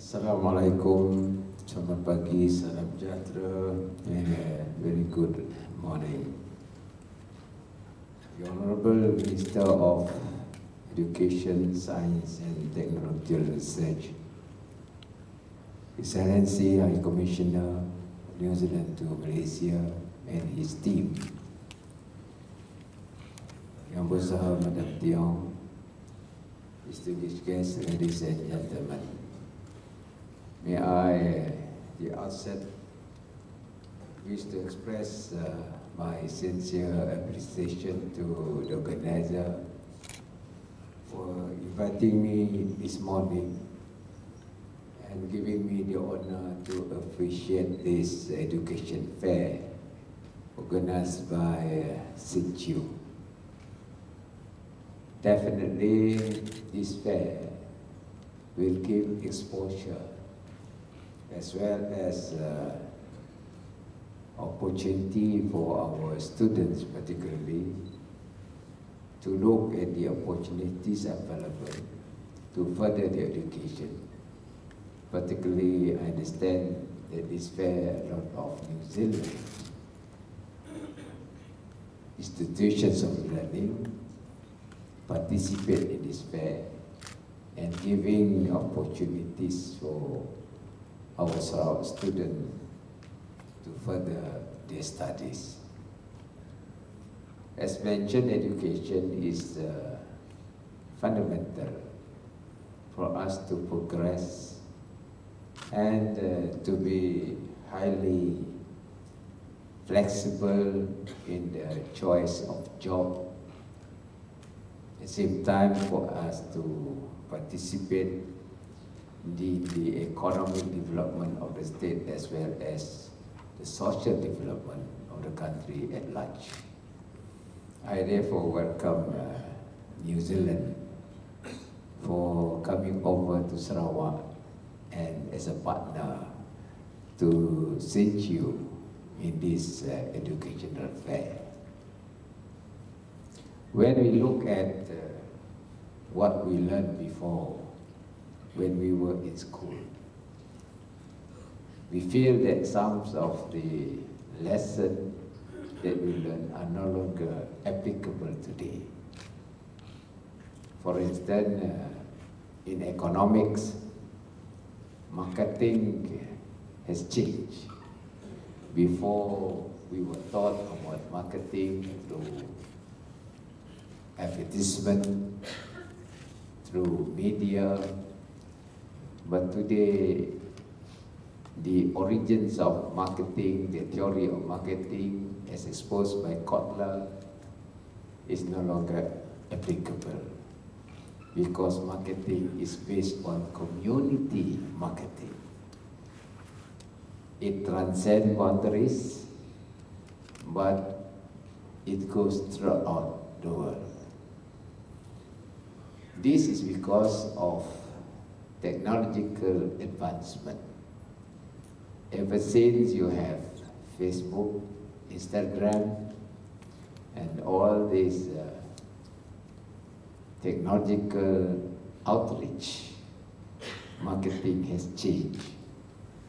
Assalamualaikum, selamat pagi, salam sejahtera, and very good morning. The Honorable Minister of Education, Science and Technological Research, Excellency High Commissioner of New Zealand to Malaysia and his team, Yang Besar Madam Tiong, distinguished guests, ladies and gentlemen. May I, at the outset, wish to express my sincere appreciation to the organizer for inviting me this morning and giving me the honor to officiate this education fair organized by CHIEW. Definitely, this fair will give exposure as well as opportunity for our students particularly to look at the opportunities available to further their education. Particularly, I understand that this fair, a lot of New Zealand institutions of learning participate in this fair and giving opportunities for our students to further their studies. As mentioned, education is fundamental for us to progress and to be highly flexible in the choice of job. At the same time, for us to participate the economic development of the state as well as the social development of the country at large. I therefore welcome New Zealand for coming over to Sarawak and as a partner to CHIEW in this educational fair. When we look at what we learned before, when we were in school, we feel that some of the lessons that we learned are no longer applicable today. For instance, in economics, marketing has changed. Before, we were taught about marketing through advertisement, through media, but today, the origins of marketing, the theory of marketing as exposed by Kotler is no longer applicable because marketing is based on community marketing. It transcends boundaries, but it goes throughout the world. This is because of technological advancement. Ever since you have Facebook, Instagram, and all this technological outreach, marketing has changed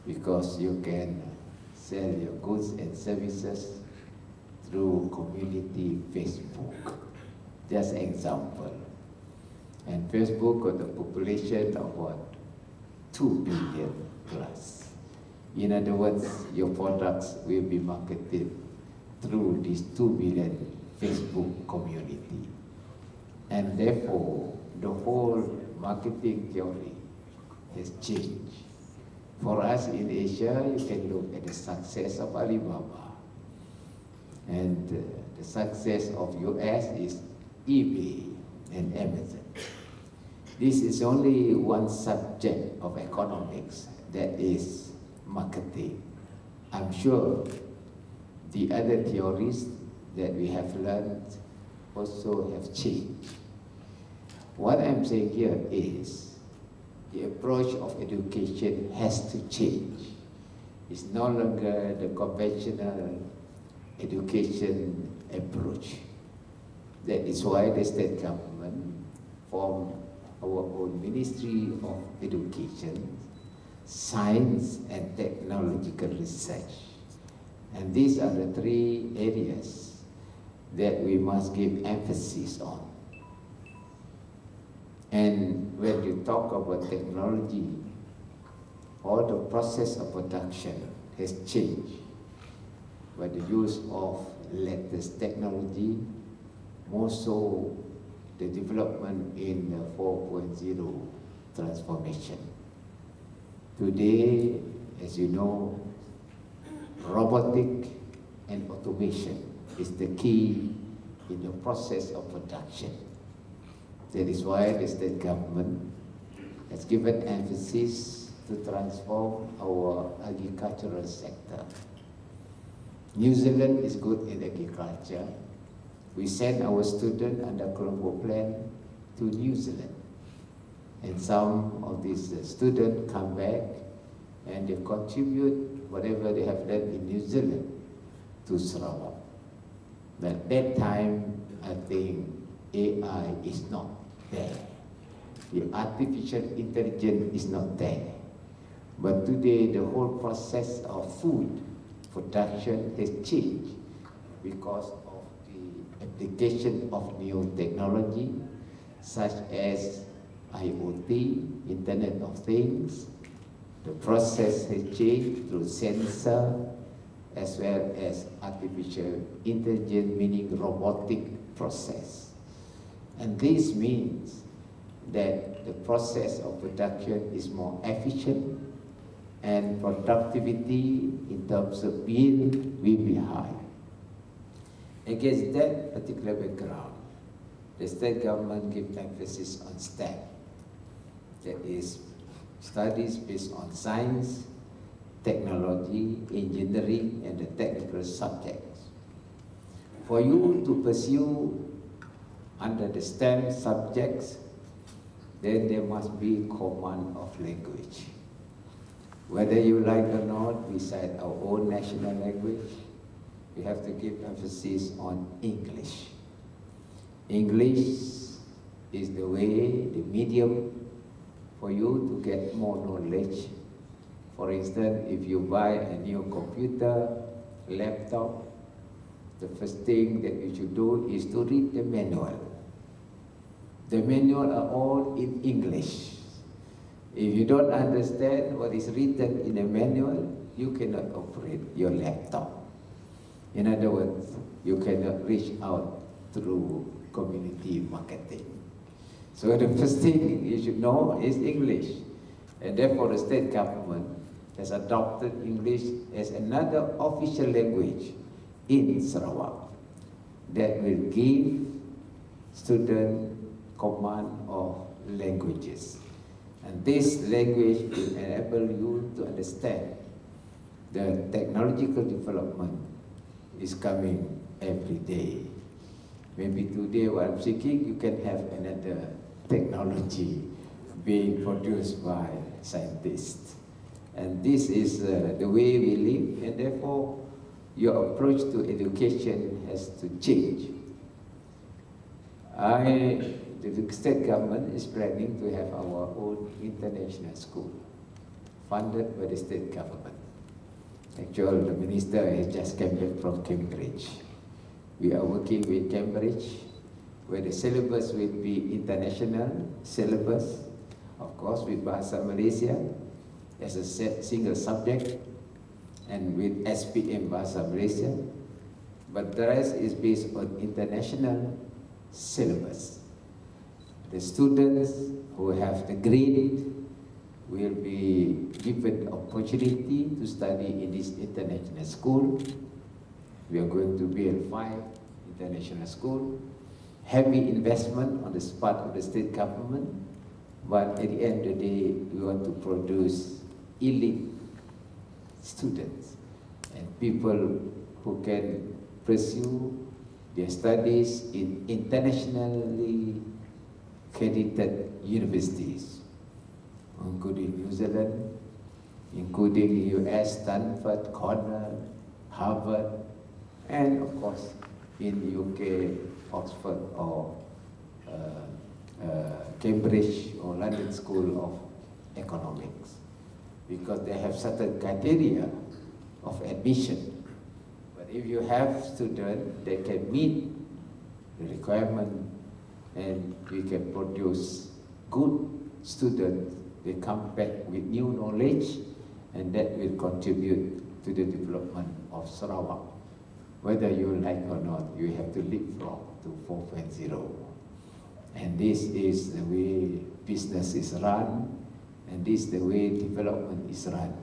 because you can sell your goods and services through community Facebook. Just an example. And Facebook got a population of what? 2 billion plus. In other words, your products will be marketed through this 2 billion Facebook community. And therefore, the whole marketing theory has changed. For us in Asia, you can look at the success of Alibaba. And the success of US is eBay and Amazon. This is only one subject of economics, that is marketing. I'm sure the other theories that we have learned also have changed. What I'm saying here is the approach of education has to change. It's no longer the conventional education approach. That is why the state government formed our own Ministry of Education science and technological research. And these are the three areas that we must give emphasis on. And when you talk about technology, all the process of production has changed by the use of latest technology, more so the development in the 4.0 transformation. Today, as you know, robotic and automation is the key in the process of production. That is why the state government has given emphasis to transform our agricultural sector. New Zealand is good in agriculture. We send our students under Colombo Plan to New Zealand. And some of these students come back and they contribute whatever they have learned in New Zealand to Sarawak. But at that time, I think AI is not there. The artificial intelligence is not there. But today, the whole process of food production has changed because of the application of new technology, such as IoT, Internet of Things. The process has changed through sensor as well as artificial intelligence, meaning robotic process. And this means that the process of production is more efficient and productivity in terms of yield will be high. Against that particular background, the state government gives emphasis on STEM. That is, studies based on science, technology, engineering, and the technical subjects. For you to pursue under the STEM subjects, then there must be command of language. Whether you like or not, beside our own national language, we have to give emphasis on English. English is the way, the medium for you to get more knowledge. For instance, if you buy a new computer, laptop, the first thing that you should do is to read the manual. The manual are all in English. If you don't understand what is written in the manual, you cannot operate your laptop. In other words, you cannot reach out through community marketing. So the first thing you should know is English. And therefore the state government has adopted English as another official language in Sarawak that will give students command of languages. And this language will enable you to understand the technological development is coming every day. Maybe today while I'm speaking, you can have another technology being produced by scientists. And this is the way we live, and therefore your approach to education has to change. The state government is planning to have our own international school, funded by the state government. Actually, the minister has just come back from Cambridge. We are working with Cambridge, where the syllabus will be international syllabus, of course with Bahasa Malaysia as a single subject, and with SPM Bahasa Malaysia, but the rest is based on international syllabus. The students who have the grade will be given opportunity to study in this international school. We are going to build 5 international schools. Heavy investment on the part of the state government, but at the end of the day, we want to produce elite students and people who can pursue their studies in internationally accredited universities, including New Zealand, including US, Stanford, Cornell, Harvard, and of course in UK, Oxford or Cambridge or London School of Economics. because they have certain criteria of admission. But if you have students that can meet the requirement and we can produce good students, they come back with new knowledge, and that will contribute to the development of Sarawak. Whether you like or not, you have to leapfrog to 4.0. And this is the way business is run, and this is the way development is run.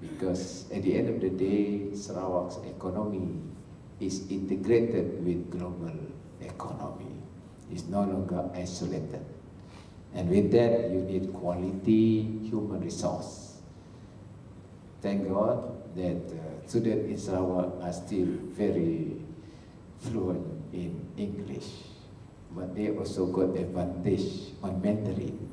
Because at the end of the day, Sarawak's economy is integrated with global economy. It's no longer isolated. And with that, you need quality human resource. Thank God that students in Sarawak are still very fluent in English, but they also got advantage on Mandarin.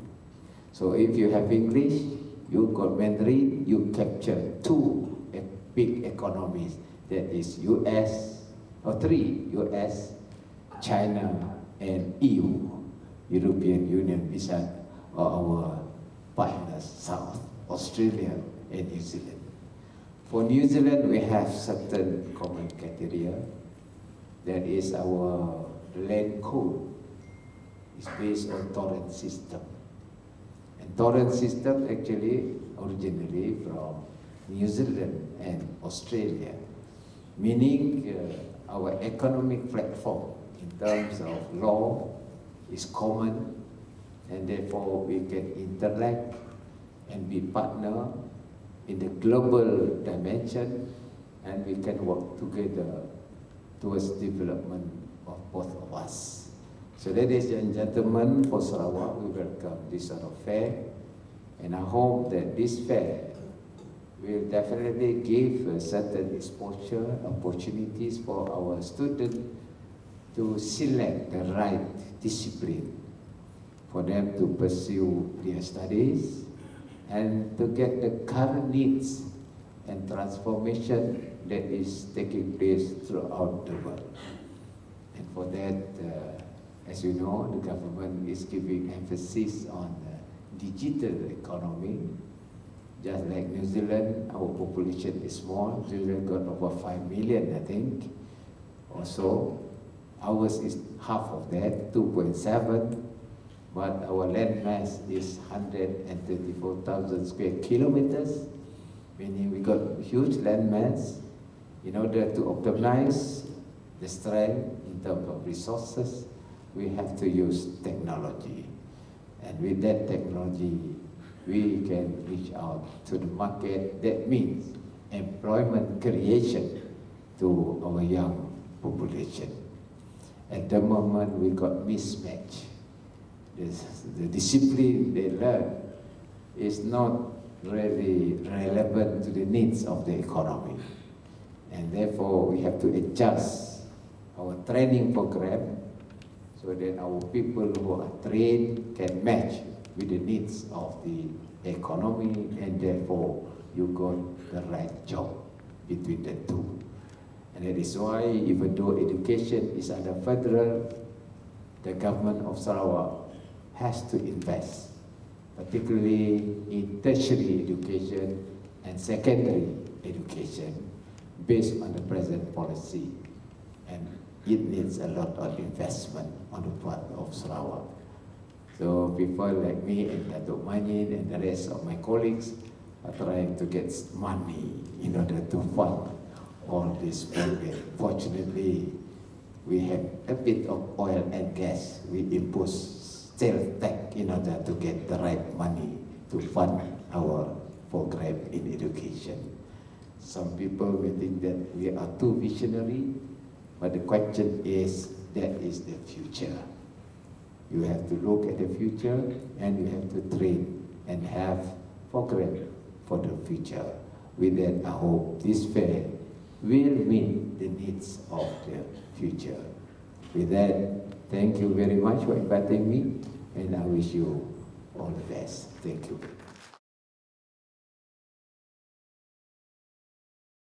So if you have English, you got Mandarin, you capture two big economies, that is US, or three, US, China, and EU, European Union, which are our partners, South, Australia, and New Zealand. For New Zealand, we have certain common criteria. That is our land code. It's based on torrent system. And torrent system actually originally from New Zealand and Australia, meaning our economic platform in terms of law is common, and therefore we can interact and be partner in the global dimension, and we can work together towards development of both of us. So ladies and gentlemen, for Sarawak, we welcome this sort of fair, and I hope that this fair will definitely give a certain exposure, opportunities for our students to select the right discipline for them to pursue their studies and to get the current needs and transformation that is taking place throughout the world. And for that, as you know, the government is giving emphasis on digital economy. Just like New Zealand, our population is small. New Zealand got over 5 million, I think, or so. Ours is half of that, 2.7. But our land mass is 134,000 square kilometers, meaning we got huge land mass. In order to optimize the strength in terms of resources, we have to use technology. And with that technology, we can reach out to the market. That means employment creation to our young population. At the moment, we got mismatch. The discipline they learn is not really relevant to the needs of the economy. And therefore, we have to adjust our training program so that our people who are trained can match with the needs of the economy, and therefore you got the right job between the two. And that is why, even though education is under federal, the government of Sarawak has to invest, particularly in tertiary education and secondary education, based on the present policy. And it needs a lot of investment on the part of Sarawak. So people like me and Datuk Manyin and the rest of my colleagues are trying to get money in order to fund all this program. Fortunately, we have a bit of oil and gas. We impose sales tax in order to get the right money to fund our program in education. Some people may think that we are too visionary, but the question is, that is the future. You have to look at the future, and you have to train and have program for the future. With that, I hope this fair will meet the needs of the future. With that, thank you very much for inviting me, and I wish you all the best. Thank you.